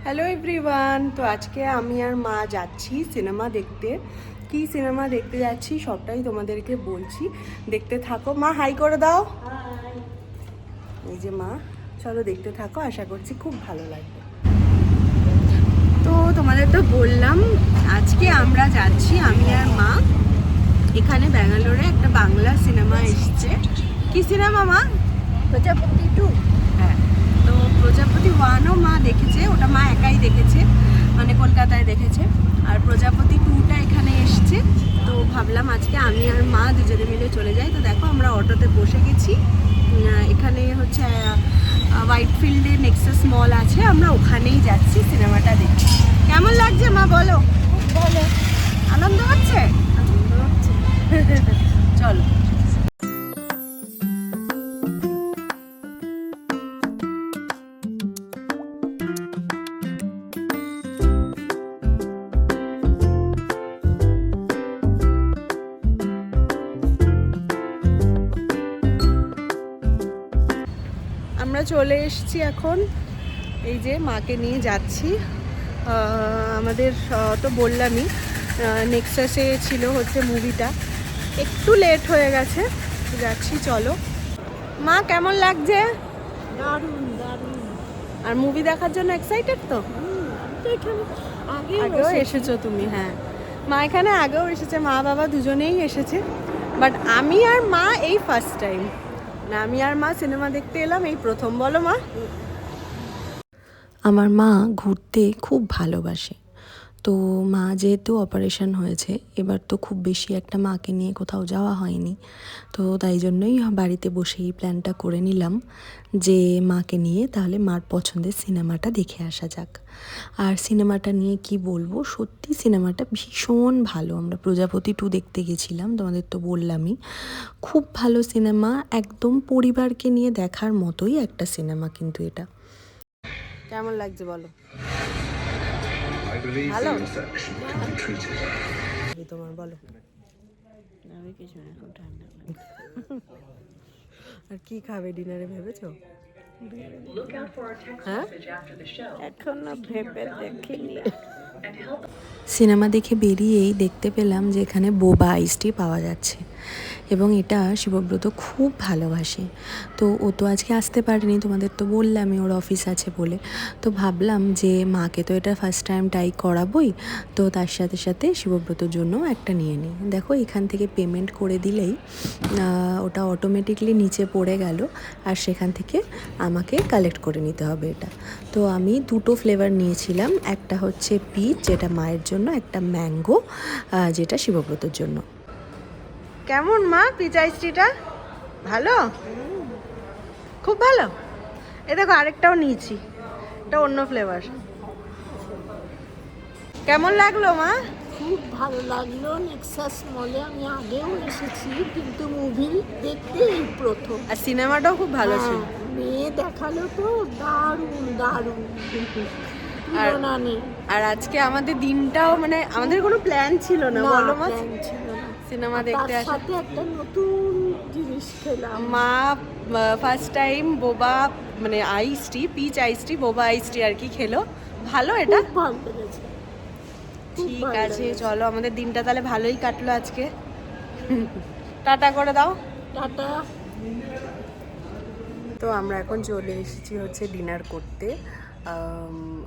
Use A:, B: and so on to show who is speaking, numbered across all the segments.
A: Hello everyone, তো আজকে আমি আর মা যাচ্ছি সিনেমা দেখতে। কি সিনেমা দেখতে যাচ্ছি সবটাই তোমাদেরকে বলছি, দেখতে থাকো। মা হাই করে দাও। এই যে মা, চলো দেখতে থাকো, আশা করছি খুব ভালো লাগবে। তো তোমাদের তো বললাম আজকে আমরা যাচ্ছি আমি আর মা। এখানে ব্যাঙ্গালোরে একটা বাংলা সিনেমা এসছে। কি সিনেমা মা?
B: প্রজাপতি 2।
A: হ্যাঁ, তো প্রজাপতি 1ও মা দেখেছে, ওটা মা একাই দেখেছে, মানে কলকাতায় দেখেছে। আর প্রজাপতি 2টা এখানে এসছে, তো ভাবলাম আজকে আমি আর মা দুজনে মিলে চলে যাই। তো দেখো আমরা অটোতে বসে গেছি, এখানে হচ্ছে হোয়াইটফিল্ডে নেক্সাস মল আছে, আমরা ওখানেই যাচ্ছি সিনেমাটা দেখতে। কেমন লাগছে মা বলো?
B: খুব ভালো।
A: আনন্দ হচ্ছে?
B: আনন্দ হচ্ছে।
A: চলো। আমরা চলে এসেছি এখন, এই যে মাকে নিয়ে যাচ্ছি। আমাদের তো বললামই নেক্সাসে ছিল হচ্ছে মুভিটা, একটু লেট হয়ে গেছে, যাচ্ছি। চলো মা, কেমন লাগছে?
B: দারুণ দারুণ।
A: আর মুভি দেখার জন্য এক্সাইটেড তো?
B: আমি তো এখানে
A: আগেও এসেছো তুমি? হ্যাঁ, মা এখানে আগেও এসেছে, মা বাবা দুজনেই এসেছে, বাট আমি আর মা এই ফার্স্ট টাইম। না, আমি আর মা সিনেমা দেখতে এলাম এই প্রথম। বলো মা।
C: আমার মা ঘুরতে খুব ভালোবাসে। তো মা যেহেতু অপারেশন হয়েছে, এবার তো খুব বেশি একটা মাকে নিয়ে কোথাও যাওয়া হয়নি। তো তাই জন্যই বাড়িতে বসেই প্ল্যানটা করে নিলাম যে মাকে নিয়ে তাহলে মার পছন্দের সিনেমাটা দেখে আসা যাক। আর সিনেমাটা নিয়ে কি বলবো, সত্যি সিনেমাটা ভীষণ ভালো। আমরা প্রজাপতি 2 দেখতে গেছিলাম, তোমাদের তো বললামই। খুব ভালো সিনেমা, একদম পরিবারকে নিয়ে দেখার মতোই একটা সিনেমা কিন্তু এটা।
A: কেমন লাগছে বলো?
D: ভালো।
A: তোমার বলো।
B: আমি কিছু না, এখন ঠান্ডা লাগছে।
A: আর কি খাবে ডিনারে ভেবেছো? হ্যাঁ,
B: এখনো ভেবে দেখিনি।
C: সিনেমা দেখে বেরিয়েই দেখতে পেলাম যে এখানে বোবা আইস টি পাওয়া যাচ্ছে, এবং এটা শিবব্রত খুব ভালোবাসে। তো ও তো আজকে আসতে পারেনি, তোমাদের তো বললামই ওর অফিস আছে বলে। তো ভাবলাম যে মাকে তো এটা ফার্স্ট টাইম ট্রাই করাবোই, তো তার সাথে সাথে শিবব্রতর জন্য একটা নিয়ে নিই। দেখো এখান থেকে পেমেন্ট করে দিলেই ওটা অটোমেটিকলি নিচে পড়ে গেল, আর সেখান থেকে আমাকে কালেক্ট করে নিতে হবে এটা। তো আমি দুটো ফ্লেভার নিয়েছিলাম, একটা হচ্ছে পিচ যেটা মায়ের জন্য, একটা ম্যাঙ্গো যেটা শিবব্রতর জন্য।
A: কেমন মা পিচ আইসটিটা? ভালো, খুব ভালো। এ দেখো আরেকটাও নিয়েছি, এটা অন্য ফ্লেভার। কেমন লাগলো মা?
B: খুব ভালো লাগলো। নেক্সাস মলে আমি আগেও এসেছি, কিন্তু মুভি দেখতে এই প্রথম।
A: আর সিনেমাটাও খুব ভালো ছিল।
B: হ্যাঁ, মেয়ে দেখালো তো, দারুণ দারুণ।
A: আর
B: তুলনা নেই।
A: আর আজকে আমাদের দিনটাও, মানে আমাদের কোনো প্ল্যান ছিল না, বলো মা,
B: প্ল্যান ছিল না।
A: সিনেমা
B: তার
A: দেখতে আসা।
B: সাথে একটা নতুন জিনিস খেলাম।
A: মা ফার্স্ট টাইম বোবা, মানে আইসটি, পিচ আইসটি, বোবা আইসটি আর কি খেলো। ভালো এটা?
B: খুব ভালো লেগেছে। খুব
A: ঠিক
B: ভালো
A: আছে,
B: লেগেছে।
A: চলো আমাদের দিনটা তাহলে ভালোই কাটলো আজকে। টাটা করে দাও।
B: টাটা।
A: তো আমরা এখন চলে এসেছি হচ্ছে ডিনার করতে।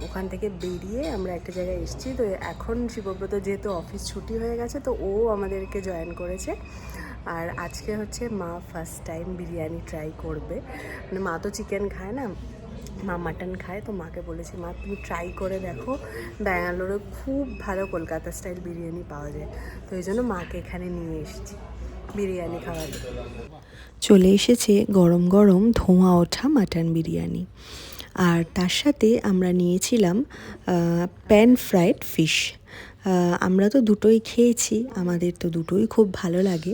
A: ওখান থেকে বেরিয়ে আমরা একটা জায়গায় এসেছি। তো এখন শিবব্রত যেহেতু অফিস ছুটি হয়ে গেছে, তো ও আমাদেরকে জয়েন করেছে। আর আজকে হচ্ছে মা ফার্স্ট টাইম বিরিয়ানি ট্রাই করবে। মানে মা তো চিকেন খায় না, মা মাটন খায়। তো মাকে বলেছি মা তুমি ট্রাই করে দেখো, ব্যাঙ্গালোরে খুব ভালো কলকাতা স্টাইল বিরিয়ানি পাওয়া যায়। তো এই জন্য মাকে এখানে নিয়ে এসেছি বিরিয়ানি খাওয়াতে।
C: চলে এসেছে গরম গরম ধোঁয়া ওঠা মাটন বিরিয়ানি, আর তার সাথে আমরা নিয়েছিলাম প্যান ফ্রাইড ফিশ। আমরা তো দুটোই খেয়েছি, আমাদের তো দুটোই খুব ভালো লাগে।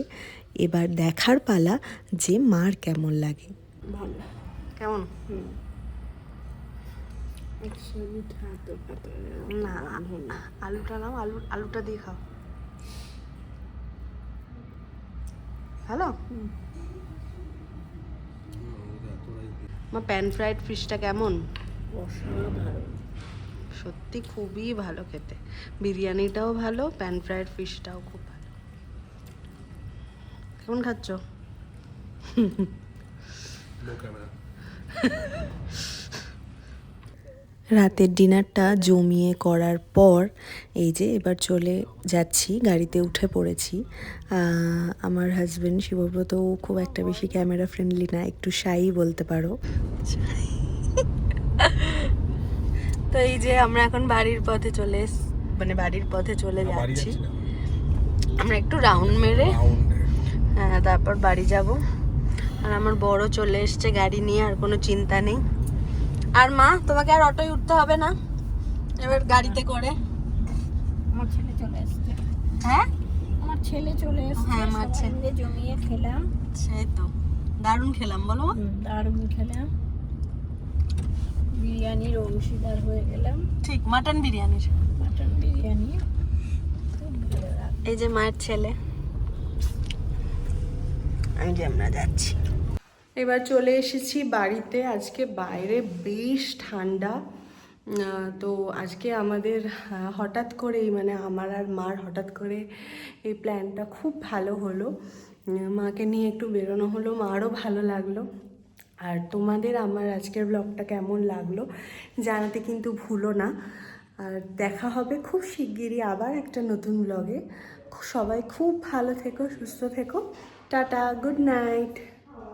C: এবার দেখার পালা যে মার কেমন লাগে।
B: ভালো।
A: কেমন?
B: একসঙ্গে খাতে খাতে
A: না, আলুটা নাও, আলুটা দিয়ে খাও। ভালো। আমার প্যান ফ্রাইড ফিশটা কেমন?
B: অসাধারণ।
A: সত্যি খুবই ভালো খেতে, বিরিয়ানিটাও ভালো, প্যান ফ্রাইড ফিশটাও খুব ভালো। কেমন খাচ্ছ?
C: রাতের ডিনারটা জমিয়ে করার পর এই যে এবার চলে যাচ্ছি, গাড়িতে উঠে পড়েছি। আমার হাজব্যান্ড শিবব্রত খুব একটা বেশি ক্যামেরা ফ্রেন্ডলি না, একটু শাই বলতে পারো।
A: তো এই যে আমরা এখন বাড়ির পথে বাড়ির পথে চলে যাচ্ছি। আমরা একটু রাউন্ড মেরে হ্যাঁ তারপর বাড়ি যাব। আর আমার বড় চলে এসছে গাড়ি নিয়ে, আর কোনো চিন্তা নেই। আর মা, তোমাকে আর অটোয় উঠতে হবে না, এবার গাড়িতে করে।
B: আমার ছেলে চলে এসছে।
A: হ্যাঁ
B: আমার ছেলে চলে এসছে।
A: হ্যাঁ, আমার
B: সবাই
A: ছেলে।
B: মিলে জমিয়ে খেলাম।
A: সেই তো দারুণ খেলাম, বলো মা।
B: দারুণ খেলাম, বিরিয়ানির অংশীদার হয়ে গেলাম।
A: ঠিক, মাটন বিরিয়ানির।
B: মাটন বিরিয়ানি খুব ভালো লাগে।
A: এই যে মায়ের ছেলে, এই যে আমরা যাচ্ছি। এবার চলে এসেছি বাড়িতে। আজকে বাইরে বেশ ঠান্ডা। তো আজকে আমাদের হঠাৎ করেই মানে আমার আর মার হঠাৎ করে এই প্ল্যানটা খুব ভালো হলো। মাকে নিয়ে একটু বেরোনো হলো, মারও ভালো লাগলো। আর তোমাদের আমার আজকের ব্লগটা কেমন লাগলো জানাতে কিন্তু ভুলো না। আর দেখা হবে খুব শিগগিরই আবার একটা নতুন ব্লগে। সবাই খুব ভালো থেকো, সুস্থ থেকো। Tata, good night.